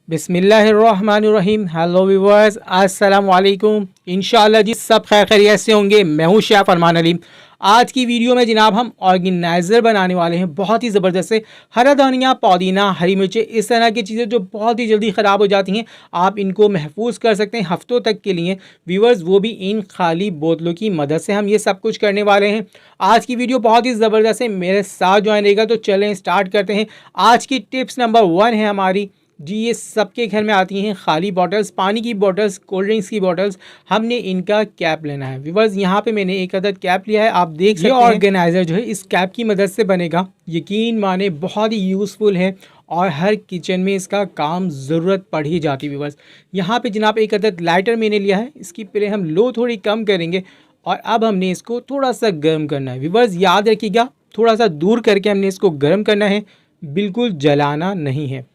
बिस्मिल्लाहिर्रहमानिर्रहीम। Hello viewers, अस्सलाम वालेकुम। इंशाअल्लाह जी सब खैर खैरियत से होंगे। मैं हूँ शेफ अरमान अली। आज की वीडियो में जनाब हम ऑर्गेनाइज़र बनाने वाले हैं, बहुत ही ज़बरदस्त से। हरा धनिया, पुदीना, हरी मिर्चें, इस तरह की चीज़ें जो बहुत ही जल्दी ख़राब हो जाती हैं, आप इनको महफूज कर सकते हैं हफ्तों तक के लिए व्यूअर्स, वो भी इन खाली बोतलों की मदद से हम ये सब कुछ करने वाले हैं। आज की वीडियो बहुत ही ज़बरदस्त है, मेरे साथ ज्वाइन रहेगा। तो चलें स्टार्ट करते हैं। आज की टिप्स नंबर 1 है हमारी जी, ये सबके घर में आती हैं खाली बॉटल्स, पानी की बॉटल्स, कोल्ड ड्रिंक्स की बॉटल्स। हमने इनका कैप लेना है व्यूअर्स। यहाँ पे मैंने एक अदद कैप लिया है, आप देख सकते हैं। ऑर्गेनाइज़र जो है इस कैप की मदद से बनेगा। यकीन माने बहुत ही यूज़फुल है और हर किचन में इसका काम ज़रूरत पड़ ही जाती है व्यूअर्स। यहाँ पे जनाब एक अदद लाइटर मैंने लिया है, इसकी पहले हम लो थोड़ी कम करेंगे और अब हमने इसको थोड़ा सा गर्म करना है व्यूअर्स। याद रखिएगा, थोड़ा सा दूर करके हमने इसको गर्म करना है, बिल्कुल जलाना नहीं है।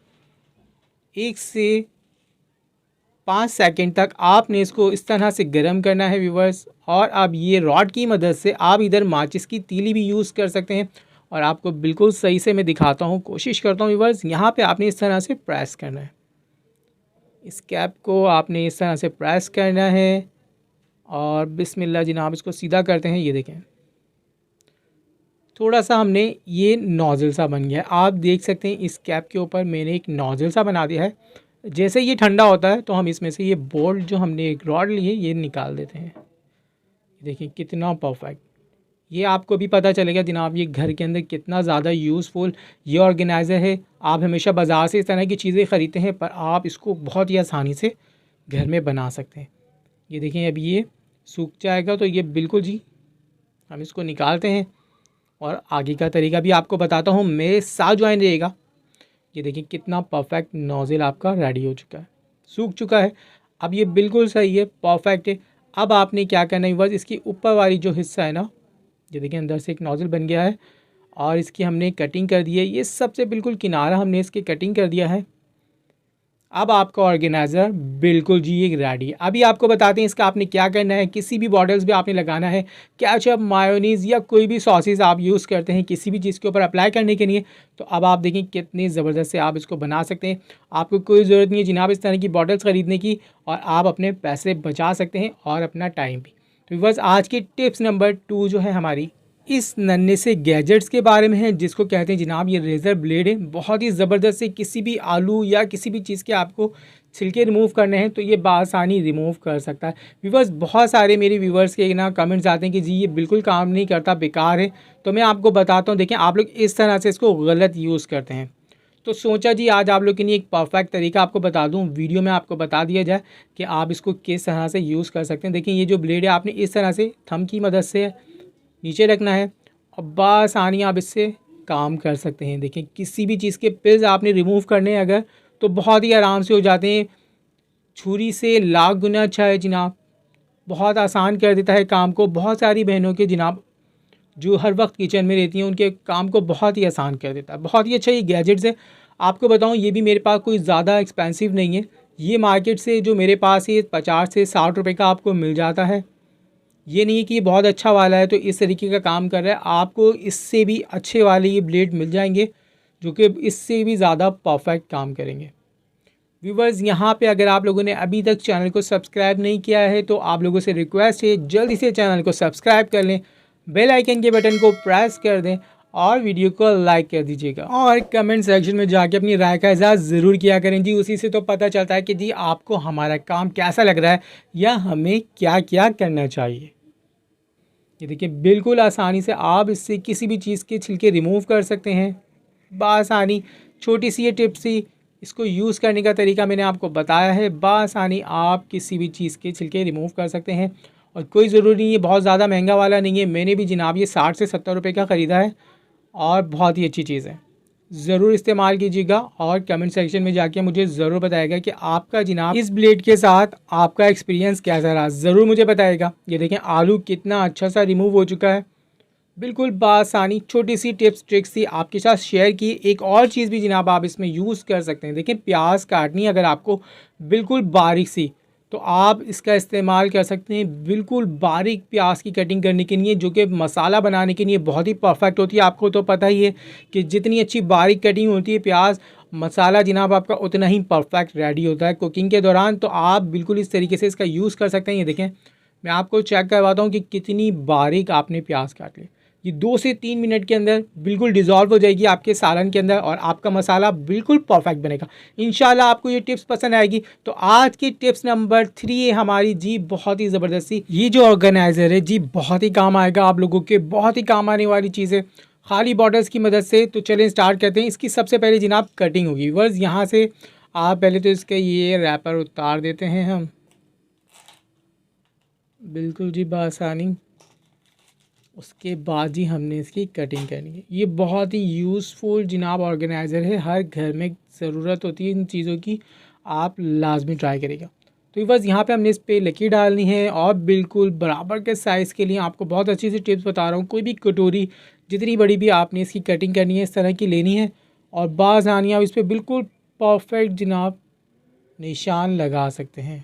1 से 5 सेकंड तक आपने इसको इस तरह से गर्म करना है व्यूअर्स। और अब ये रॉड की मदद से आप इधर माचिस की तीली भी यूज़ कर सकते हैं। और आपको बिल्कुल सही से मैं दिखाता हूँ, कोशिश करता हूँ व्यूअर्स। यहाँ पे आपने इस तरह से प्रेस करना है, इस कैप को आपने इस तरह से प्रेस करना है। और बिस्मिल्लाह जनाब, इसको सीधा करते हैं। ये देखें, थोड़ा सा हमने ये नोज़ल सा बन गया है। आप देख सकते हैं इस कैप के ऊपर मैंने एक नोज़ल सा बना दिया है। जैसे ये ठंडा होता है तो हम इसमें से ये बोल्ट जो हमने एक रॉड ली है ये निकाल देते हैं। देखिए कितना परफेक्ट, ये आपको भी पता चलेगा जनाब ये घर के अंदर कितना ज़्यादा यूज़फुल ये ऑर्गेनाइज़र है। आप हमेशा बाज़ार से इस तरह की चीज़ें ख़रीदते हैं, पर आप इसको बहुत ही आसानी से घर में बना सकते हैं। ये देखें, अब ये सूख जाएगा तो ये बिल्कुल जी हम इसको निकालते हैं और आगे का तरीका भी आपको बताता हूँ, मेरे साथ ज्वाइन रहेगा। ये देखिए कितना परफेक्ट नोज़ल आपका रेडी हो चुका है, सूख चुका है। अब ये बिल्कुल सही है, परफेक्ट है। अब आपने क्या करना है बस, इसकी ऊपर वाली जो हिस्सा है ना, ये देखिए अंदर से एक नोज़ल बन गया है और इसकी हमने कटिंग कर दी है। ये सबसे बिल्कुल किनारा हमने इसकी कटिंग कर दिया है। अब आपका ऑर्गेनाइज़र बिल्कुल जी एक रेडी है। अभी आपको बताते हैं इसका आपने क्या करना है। किसी भी बॉटल्स पे आपने लगाना है केचप, मायोनीज़ या कोई भी सॉसेस आप यूज़ करते हैं किसी भी चीज़ के ऊपर अप्लाई करने के लिए। तो अब आप देखें कितनी ज़बरदस्त से आप इसको बना सकते हैं। आपको कोई ज़रूरत नहीं है जनाब इस तरह की बॉटल्स ख़रीदने की, और आप अपने पैसे बचा सकते हैं और अपना टाइम भी। तो बस आज की टिप्स नंबर 2 जो है हमारी इस नन्हे से गैजेट्स के बारे में है, जिसको कहते हैं जनाब ये रेज़र ब्लेड है। बहुत ही ज़बरदस्त से किसी भी आलू या किसी भी चीज़ के आपको छिलके रिमूव करने हैं तो ये बासानी रिमूव कर सकता है व्यूवर्स। बहुत सारे मेरे व्यूवर्स के ना कमेंट्स आते हैं कि जी ये बिल्कुल काम नहीं करता, बेकार है। तो मैं आपको बताता हूँ, देखें आप लोग इस तरह से इसको गलत यूज़ करते हैं। तो सोचा जी आज आप लोग के लिए एक परफेक्ट तरीका आपको बता दूं, वीडियो में आपको बता दिया जाए कि आप इसको किस तरह से यूज़ कर सकते हैं। देखिए ये जो ब्लेड है आपने इस तरह से थंब की मदद से नीचे रखना है और बासानी आप इससे काम कर सकते हैं। देखें किसी भी चीज़ के पिल्स आपने रिमूव करने हैं अगर, तो बहुत ही आराम से हो जाते हैं। छुरी से लाख गुना अच्छा है जनाब, बहुत आसान कर देता है काम को। बहुत सारी बहनों के जनाब जो हर वक्त किचन में रहती हैं उनके काम को बहुत ही आसान कर देता है। बहुत ही अच्छा ये गैजेट्स है। आपको बताऊं ये भी मेरे पास कोई ज़्यादा एक्सपेंसिव नहीं है। ये मार्केट से जो मेरे पास है 50 से 60 रुपये का आपको मिल जाता है। ये नहीं है कि ये बहुत अच्छा वाला है तो इस तरीके का काम कर रहा है, आपको इससे भी अच्छे वाले ये ब्लेड मिल जाएंगे जो कि इससे भी ज़्यादा परफेक्ट काम करेंगे। व्यूवर्स यहाँ पे अगर आप लोगों ने अभी तक चैनल को सब्सक्राइब नहीं किया है तो आप लोगों से रिक्वेस्ट है जल्दी से चैनल को सब्सक्राइब कर लें, बेल आइकन के बटन को प्रेस कर दें और वीडियो को लाइक कर दीजिएगा और कमेंट सेक्शन में जाके अपनी राय का इज़हार ज़रूर किया करें जी। उसी से तो पता चलता है कि जी आपको हमारा काम कैसा लग रहा है या हमें क्या क्या करना चाहिए। ये देखिए बिल्कुल आसानी से आप इससे किसी भी चीज़ के छिलके रिमूव कर सकते हैं बासानी। छोटी सी ये टिप्स थी, इसको यूज़ करने का तरीका मैंने आपको बताया है। बासानी आप किसी भी चीज़ के छिलके रिमूव कर सकते हैं और कोई ज़रूरी नहीं है बहुत ज़्यादा महंगा वाला नहीं है। मैंने भी जनाब ये 60 से 70 रुपये का ख़रीदा है और बहुत ही अच्छी चीज़ है। ज़रूर इस्तेमाल कीजिएगा और कमेंट सेक्शन में जाके मुझे ज़रूर बताएगा कि आपका जनाब इस ब्लेड के साथ आपका एक्सपीरियंस कैसा रहा, ज़रूर मुझे बताएगा। ये देखें आलू कितना अच्छा सा रिमूव हो चुका है बिल्कुल बासानी। छोटी सी टिप्स ट्रिक्स थी आपके साथ शेयर की। एक और चीज़ भी जनाब आप इसमें यूज़ कर सकते हैं। देखें प्याज काटनी अगर आपको बिल्कुल बारीक सी, तो आप इसका इस्तेमाल कर सकते हैं बिल्कुल बारीक प्याज की कटिंग करने के लिए, जो कि मसाला बनाने के लिए बहुत ही परफेक्ट होती है। आपको तो पता ही है कि जितनी अच्छी बारीक कटिंग होती है प्याज मसाला जनाब आपका उतना ही परफेक्ट रेडी होता है कुकिंग के दौरान। तो आप बिल्कुल इस तरीके से इसका यूज़ कर सकते हैं। ये देखें, मैं आपको चेक करवाता हूँ कि कितनी बारीक आपने प्याज काट ली। ये 2 से 3 मिनट के अंदर बिल्कुल डिज़ोल्व हो जाएगी आपके सालन के अंदर और आपका मसाला बिल्कुल परफेक्ट बनेगा। इंशाल्लाह आपको ये टिप्स पसंद आएगी। तो आज की टिप्स नंबर 3 है हमारी जी, बहुत ही ज़बरदस्ती। ये जो ऑर्गेनाइज़र है जी, बहुत ही काम आएगा आप लोगों के, बहुत ही काम आने वाली चीज़ है खाली बॉटल्स की मदद से। तो चलें स्टार्ट करते हैं। इसकी सबसे पहले जनाब कटिंग होगी। वर्स यहाँ से आप पहले तो इसके ये रैपर उतार देते हैं हम बिल्कुल जी बआसानी। उसके बाद जी हमने इसकी कटिंग करनी है। ये बहुत ही यूज़फुल जनाब ऑर्गेनाइज़र है, हर घर में ज़रूरत होती है इन चीज़ों की, आप लाजमी ट्राई करेगा। तो बस यहाँ पे हमने इस पर लकीर डालनी है और बिल्कुल बराबर के साइज़ के लिए आपको बहुत अच्छी सी टिप्स बता रहा हूँ। कोई भी कटोरी जितनी बड़ी भी आपने इसकी कटिंग करनी है इस तरह की लेनी है और बाज़ानी आप इस पर बिल्कुल परफेक्ट जनाब निशान लगा सकते हैं।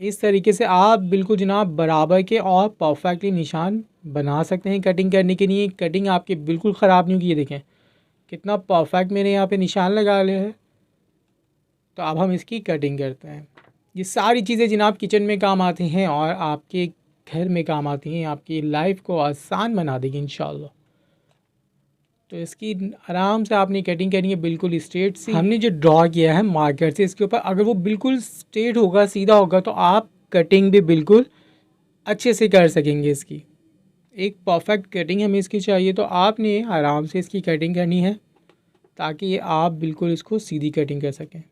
इस तरीके से आप बिल्कुल जनाब बराबर के और परफेक्टली निशान बना सकते हैं कटिंग करने के लिए। कटिंग आपकी बिल्कुल ख़राब नहीं होगी। ये देखें कितना परफेक्ट मैंने यहाँ पे निशान लगा लिया है। तो अब हम इसकी कटिंग करते हैं। ये सारी चीज़ें जनाब किचन में काम आती हैं और आपके घर में काम आती हैं, आपकी लाइफ को आसान बना देगी इंशाल्लाह। तो इसकी आराम से आपने कटिंग करनी है बिल्कुल स्ट्रेट सी। हमने जो ड्रॉ किया है मार्कर से इसके ऊपर, अगर वो बिल्कुल स्ट्रेट होगा, सीधा होगा, तो आप कटिंग भी बिल्कुल अच्छे से कर सकेंगे। इसकी एक परफेक्ट कटिंग हमें इसकी चाहिए। तो आपने आराम से इसकी कटिंग करनी है ताकि आप बिल्कुल इसको सीधी कटिंग कर सकें।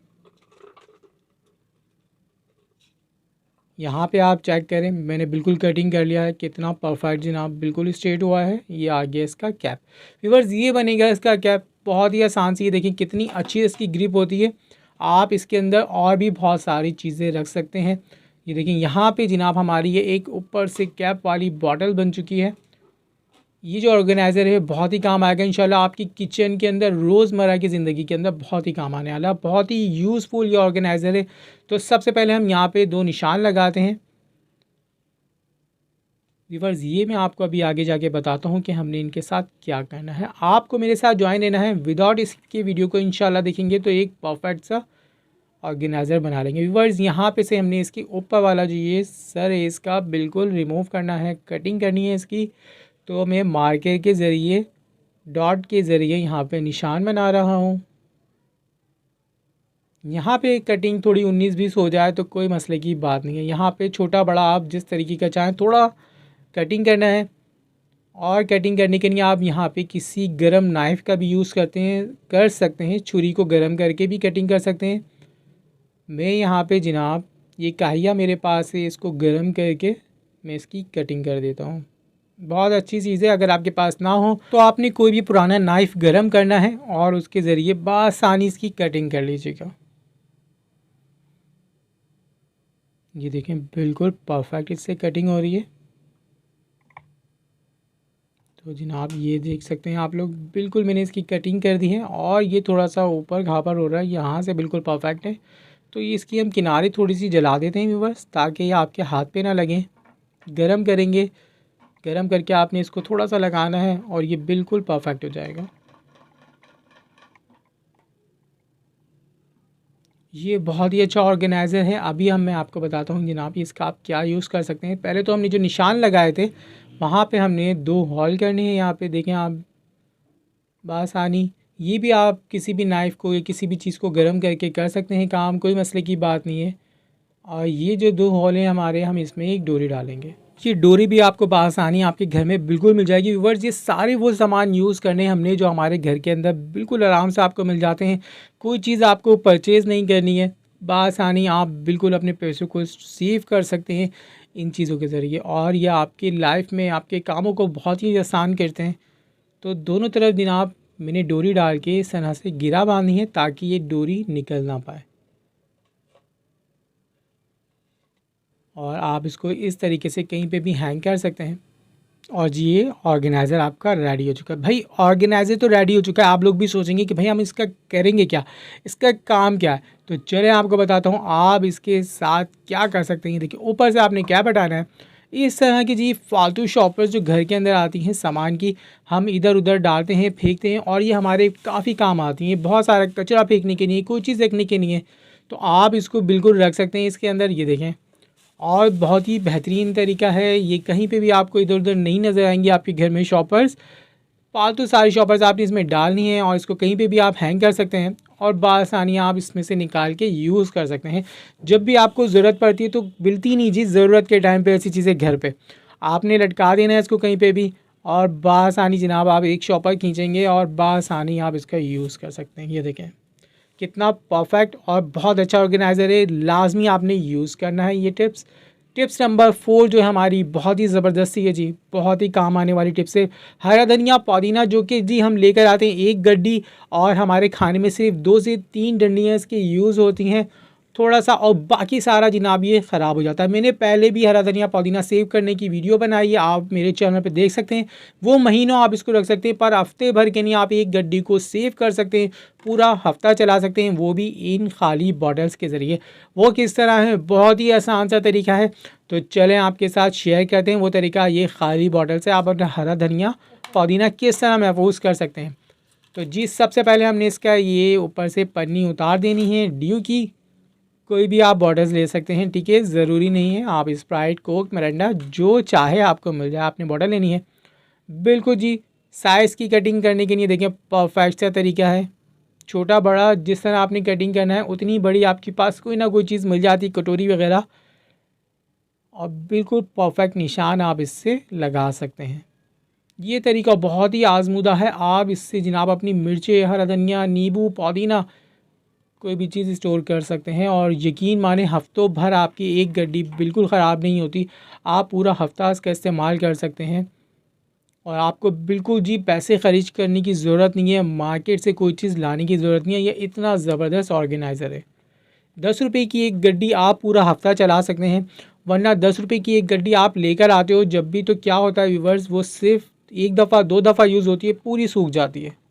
यहाँ पे आप चेक करें, मैंने बिल्कुल कटिंग कर लिया है, कितना परफेक्ट जनाब बिल्कुल स्ट्रेट हुआ है। ये आ गया इसका कैप। व्यूअर्स ये बनेगा इसका कैप, बहुत ही आसान सी। देखिए कितनी अच्छी इसकी ग्रिप होती है। आप इसके अंदर और भी बहुत सारी चीज़ें रख सकते हैं। ये देखिए यहाँ पे जनाब हमारी ये एक ऊपर से कैप वाली बॉटल बन चुकी है। ये जो ऑर्गेनाइज़र है बहुत ही काम आएगा इंशाल्लाह आपकी किचन के अंदर, रोज़मर्रा की ज़िंदगी के अंदर बहुत ही काम आने वाला, बहुत ही यूज़फुल ये ऑर्गेनाइज़र है। तो सबसे पहले हम यहाँ पे 2 निशान लगाते हैं। व्यूअर्स ये मैं आपको अभी आगे जाके बताता हूँ कि हमने इनके साथ क्या करना है। आपको मेरे साथ ज्वाइन लेना है। विदाउट इसके वीडियो को इंशाल्लाह देखेंगे तो एक परफेक्ट सा ऑर्गेनाइज़र बना लेंगे। व्यूअर्स यहाँ पे से हमने इसके ऊपर वाला जो ये सर है इसका बिल्कुल रिमूव करना है, कटिंग करनी है इसकी। तो मैं मार्कर के ज़रिए, डॉट के ज़रिए यहाँ पे निशान बना रहा हूँ। यहाँ पे कटिंग थोड़ी 19-20 हो जाए तो कोई मसले की बात नहीं है। यहाँ पे छोटा बड़ा आप जिस तरीके का चाहें थोड़ा कटिंग करना है। और कटिंग करने के लिए आप यहाँ पे किसी गरम नाइफ़ का भी यूज़ कर सकते हैं। छुरी को गरम करके भी कटिंग कर सकते हैं। मैं यहाँ पे जनाब ये काहिया मेरे पास है, इसको गरम करके मैं इसकी कटिंग कर देता हूँ। बहुत अच्छी चीज़ है। अगर आपके पास ना हो तो आपने कोई भी पुराना नाइफ़ गरम करना है और उसके ज़रिए बआसानी इसकी कटिंग कर लीजिएगा। ये देखें बिल्कुल परफेक्ट इससे कटिंग हो रही है। तो जनाब ये देख सकते हैं आप लोग, बिल्कुल मैंने इसकी कटिंग कर दी है और ये थोड़ा सा ऊपर घापर हो रहा है, यहाँ से बिल्कुल परफेक्ट है। तो ये इसकी हम किनारे थोड़ी सी जला देते हैं व्यूअर्स, ताकि ये आपके हाथ पे ना लगे। गरम करेंगे, गरम करके आपने इसको थोड़ा सा लगाना है और ये बिल्कुल परफेक्ट हो जाएगा। ये बहुत ही अच्छा ऑर्गेनाइज़र है। अभी मैं आपको बताता हूँ जनाब इसका आप क्या यूज़ कर सकते हैं। पहले तो हमने जो निशान लगाए थे वहाँ पे हमने 2 होल करने हैं। यहाँ पे देखें आप बआसानी। ये भी आप किसी भी नाइफ़ को या किसी भी चीज़ को गर्म करके कर सकते हैं काम, कोई मसले की बात नहीं है। और ये जो 2 होल हैं हमारे, हम इसमें एक डोरी डालेंगे। ये डोरी भी आपको बआसानी आपके घर में बिल्कुल मिल जाएगी। व्यूअर्स ये सारे वो सामान यूज़ करने हमने जो हमारे घर के अंदर बिल्कुल आराम से आपको मिल जाते हैं। कोई चीज़ आपको परचेज़ नहीं करनी है, बआसानी आप बिल्कुल अपने पैसों को सेव कर सकते हैं इन चीज़ों के ज़रिए। और ये आपकी लाइफ में आपके कामों को बहुत ही आसान करते हैं। तो दोनों तरफ जनाब मैंने डोरी डाल के इस तरह से गिरा बांधी है ताकि ये डोरी निकल ना पाए। और आप इसको इस तरीके से कहीं पे भी हैंग कर सकते हैं। और जी ये ऑर्गेनाइज़र आपका रेडी हो चुका है। भाई ऑर्गेनाइज़र तो रेडी हो चुका है, आप लोग भी सोचेंगे कि भाई हम इसका करेंगे क्या, इसका काम क्या है। तो चले आपको बताता हूँ आप इसके साथ क्या कर सकते हैं। देखिए ऊपर से आपने क्या हटाना है, इस तरह की जी फालतू शॉपर्स जो घर के अंदर आती हैं सामान की, हम इधर उधर डालते हैं, फेंकते हैं और ये हमारे काफ़ी काम आती हैं। बहुत सारा कचरा फेंकने के लिए, कोई चीज़ रखने के लिए, तो आप इसको बिल्कुल रख सकते हैं इसके अंदर। ये देखें, और बहुत ही बेहतरीन तरीका है ये। कहीं पे भी आपको इधर उधर नहीं नज़र आएंगे आपके घर में शॉपर्स। फालतू सारी शॉपर्स आपने इसमें डालनी है और इसको कहीं पे भी आप हैंग कर सकते हैं और बआसानी आप इसमें से निकाल के यूज़ कर सकते हैं। जब भी आपको ज़रूरत पड़ती है तो मिलती नहीं जी, ज़रूरत के टाइम पे ऐसी चीज़ें घर पे आपने लटका देना है इसको कहीं पे भी, और बआसानी जनाब आप एक शॉपर खींचेंगे और बआसानी आप इसका यूज़ कर सकते हैं। ये देखें कितना परफेक्ट और बहुत अच्छा ऑर्गेनाइज़र है। लाजमी आपने यूज़ करना है ये टिप्स नंबर 4 जो है हमारी बहुत ही ज़बरदस्ती है जी, बहुत ही काम आने वाली टिप्स है। हरा धनिया पुदीना जो कि जी हम लेकर आते हैं एक गड्डी, और हमारे खाने में सिर्फ 2 से 3 डंडियाँ इसकी यूज़ होती हैं थोड़ा सा, और बाकी सारा जनाब ये ख़राब हो जाता है। मैंने पहले भी हरा धनिया पुदीना सेव करने की वीडियो बनाई है, आप मेरे चैनल पे देख सकते हैं। वो महीनों आप इसको रख सकते हैं, पर हफ्ते भर के नहीं आप एक गड्डी को सेव कर सकते हैं, पूरा हफ्ता चला सकते हैं, वो भी इन खाली बॉटल्स के ज़रिए। वो किस तरह है, बहुत ही आसान सा तरीका है। तो चलें आपके साथ शेयर करते हैं वो तरीका। ये खाली बॉटल से आप अपना हरा धनिया पुदीना किस तरह महफूज कर सकते हैं। तो जी सबसे पहले हमने इसका ये ऊपर से पन्नी उतार देनी है। ड्यू की कोई भी आप बॉटल्स ले सकते हैं, ठीक है, ज़रूरी नहीं है आप स्प्राइट, कोक, मिरिंडा जो चाहे आपको मिल जाए, आपने बॉटल लेनी है। बिल्कुल जी साइज़ की कटिंग करने के लिए देखें परफेक्ट सा तरीका है। छोटा बड़ा जिस तरह आपने कटिंग करना है उतनी बड़ी आपके पास कोई ना कोई चीज़ मिल जाती, कटोरी वगैरह, और बिल्कुल परफेक्ट निशान आप इससे लगा सकते हैं। ये तरीका बहुत ही आजमूदा है। आप इससे जनाब अपनी मिर्चें, हरा धनिया, नींबू, पुदीना कोई भी चीज़ स्टोर कर सकते हैं, और यकीन माने हफ्तों भर आपकी एक गड्डी बिल्कुल ख़राब नहीं होती। आप पूरा हफ्ता इसका इस्तेमाल कर सकते हैं और आपको बिल्कुल जी पैसे ख़र्च करने की ज़रूरत नहीं है, मार्केट से कोई चीज़ लाने की ज़रूरत नहीं है। ये इतना ज़बरदस्त ऑर्गेनाइज़र है। 10 रुपये की एक गड्डी आप पूरा हफ्ता चला सकते हैं, वरना 10 रुपये की एक गड्डी आप लेकर आते हो जब भी, तो क्या होता है व्यूअर्स, वो सिर्फ एक दफ़ा 2 दफ़ा यूज़ होती है, पूरी सूख जाती है।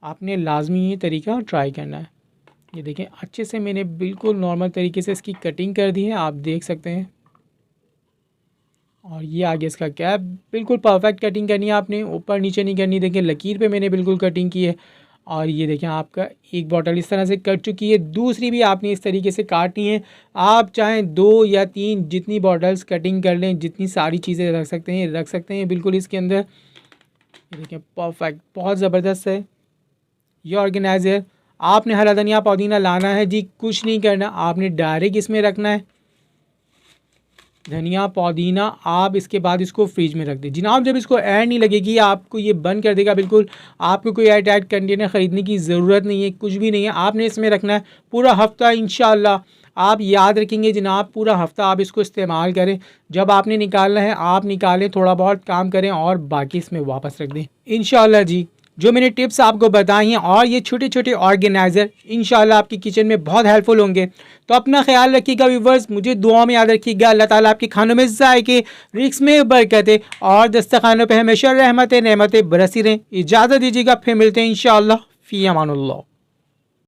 आपने लाजमी ये तरीका ट्राई करना है। ये देखें अच्छे से मैंने बिल्कुल नॉर्मल तरीके से इसकी कटिंग कर दी है, आप देख सकते हैं। और ये आगे इसका कैप, बिल्कुल परफेक्ट कटिंग करनी है आपने, ऊपर नीचे नहीं करनी। देखें लकीर पे मैंने बिल्कुल कटिंग की है। और ये देखें आपका एक बॉटल इस तरह से कट चुकी है, दूसरी भी आपने इस तरीके से काटनी है। आप चाहें 2 या 3 जितनी बॉटल्स कटिंग कर लें, जितनी सारी चीज़ें रख सकते हैं बिल्कुल इसके अंदर। ये देखें परफेक्ट, बहुत ज़बरदस्त है ये ऑर्गेनाइज़र। आपने हरा धनिया पुदीना लाना है जी, कुछ नहीं करना, आपने डायरेक्ट इसमें रखना है धनिया पुदीना। आप इसके बाद इसको फ्रिज में रख दें जनाब, जब इसको एयर नहीं लगेगी आपको ये बंद कर देगा बिल्कुल। आपको कोई एयर टाइट कंटेनर ख़रीदने की ज़रूरत नहीं है, कुछ भी नहीं है, आपने इसमें रखना है पूरा हफ्ता। इंशाल्लाह आप याद रखेंगे जनाब, पूरा हफ्ता आप इसको इस्तेमाल करें। जब आपने निकालना है आप निकालें, थोड़ा बहुत काम करें और बाकी इसमें वापस रख दें इंशाल्लाह जी। जो मैंने टिप्स आपको बताई हैं और ये छोटे छोटे ऑर्गेनाइज़र इंशाल्लाह आपकी किचन में बहुत हेल्पफुल होंगे। तो अपना ख्याल रखिएगा व्यूवर्स, मुझे दुआ में याद रखिएगा। अल्लाह ताला आपके खानों में ज़ायके, रिस्क में बरकतें और दस्तरखानों पे हमेशा रहमतें नेमतें बरसी रहें। इजाज़त दीजिएगा, फिर मिलते हैं इंशाल्लाह। फ़ी अमानुल्लाह।